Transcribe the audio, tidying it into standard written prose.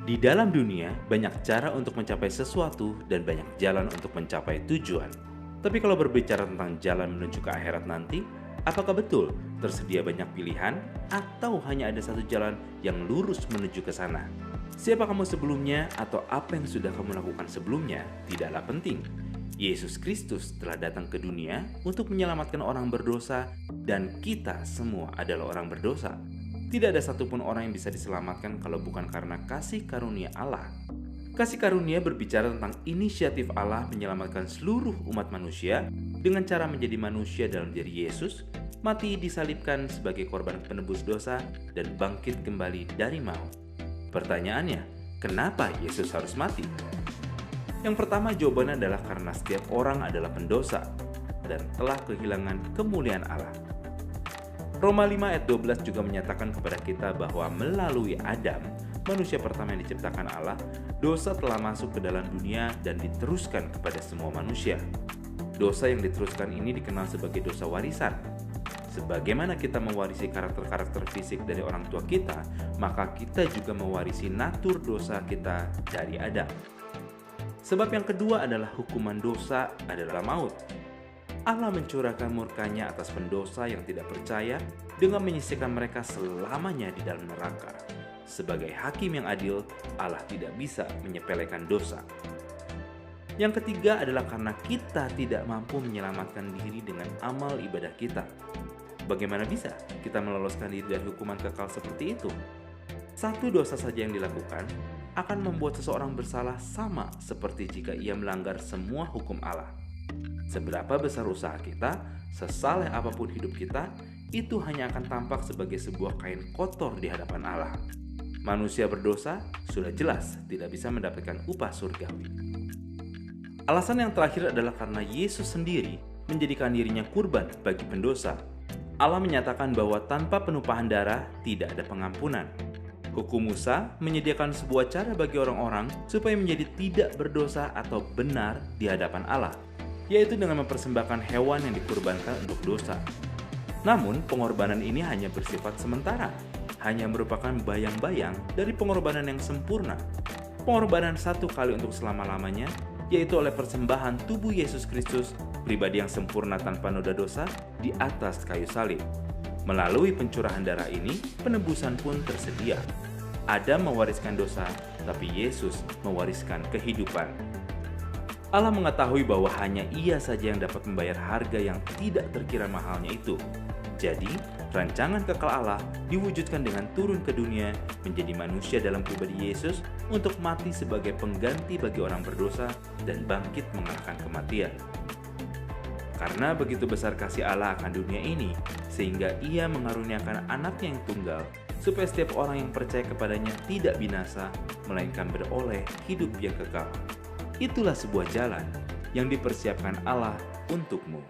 Di dalam dunia, banyak cara untuk mencapai sesuatu dan banyak jalan untuk mencapai tujuan. Tapi kalau berbicara tentang jalan menuju ke akhirat nanti, apakah betul tersedia banyak pilihan atau hanya ada satu jalan yang lurus menuju ke sana? Siapa kamu sebelumnya atau apa yang sudah kamu lakukan sebelumnya tidaklah penting. Yesus Kristus telah datang ke dunia untuk menyelamatkan orang berdosa dan kita semua adalah orang berdosa. Tidak ada satupun orang yang bisa diselamatkan kalau bukan karena kasih karunia Allah. Kasih karunia berbicara tentang inisiatif Allah menyelamatkan seluruh umat manusia dengan cara menjadi manusia dalam diri Yesus, mati disalibkan sebagai korban penebus dosa, dan bangkit kembali dari maut. Pertanyaannya, kenapa Yesus harus mati? Yang pertama jawabannya adalah karena setiap orang adalah pendosa dan telah kehilangan kemuliaan Allah. Roma 5 ayat 12 juga menyatakan kepada kita bahwa melalui Adam, manusia pertama yang diciptakan Allah, dosa telah masuk ke dalam dunia dan diteruskan kepada semua manusia. Dosa yang diteruskan ini dikenal sebagai dosa warisan. Sebagaimana kita mewarisi karakter-karakter fisik dari orang tua kita, maka kita juga mewarisi natur dosa kita dari Adam. Sebab yang kedua adalah hukuman dosa adalah maut. Allah mencurahkan murkanya atas pendosa yang tidak percaya dengan menyisihkan mereka selamanya di dalam neraka. Sebagai hakim yang adil, Allah tidak bisa menyepelekan dosa. Yang ketiga adalah karena kita tidak mampu menyelamatkan diri dengan amal ibadah kita. Bagaimana bisa kita meloloskan diri dari hukuman kekal seperti itu? Satu dosa saja yang dilakukan akan membuat seseorang bersalah sama seperti jika ia melanggar semua hukum Allah. Seberapa besar usaha kita, sesaleh apapun hidup kita, itu hanya akan tampak sebagai sebuah kain kotor di hadapan Allah. Manusia berdosa sudah jelas tidak bisa mendapatkan upah surgawi. Alasan yang terakhir adalah karena Yesus sendiri menjadikan dirinya kurban bagi pendosa. Allah menyatakan bahwa tanpa penumpahan darah tidak ada pengampunan. Hukum Musa menyediakan sebuah cara bagi orang-orang supaya menjadi tidak berdosa atau benar di hadapan Allah, yaitu dengan mempersembahkan hewan yang dikurbankan untuk dosa. Namun, pengorbanan ini hanya bersifat sementara, hanya merupakan bayang-bayang dari pengorbanan yang sempurna. Pengorbanan satu kali untuk selama-lamanya, yaitu oleh persembahan tubuh Yesus Kristus, pribadi yang sempurna tanpa noda dosa, di atas kayu salib. Melalui pencurahan darah ini, penebusan pun tersedia. Adam mewariskan dosa, tapi Yesus mewariskan kehidupan. Allah mengetahui bahwa hanya Ia saja yang dapat membayar harga yang tidak terkira mahalnya itu. Jadi, rancangan kekal Allah diwujudkan dengan turun ke dunia menjadi manusia dalam pribadi Yesus untuk mati sebagai pengganti bagi orang berdosa dan bangkit mengalahkan kematian. Karena begitu besar kasih Allah akan dunia ini, sehingga Ia mengaruniakan anaknya yang tunggal, supaya setiap orang yang percaya kepadanya tidak binasa, melainkan beroleh hidup yang kekal. Itulah sebuah jalan yang dipersiapkan Allah untukmu.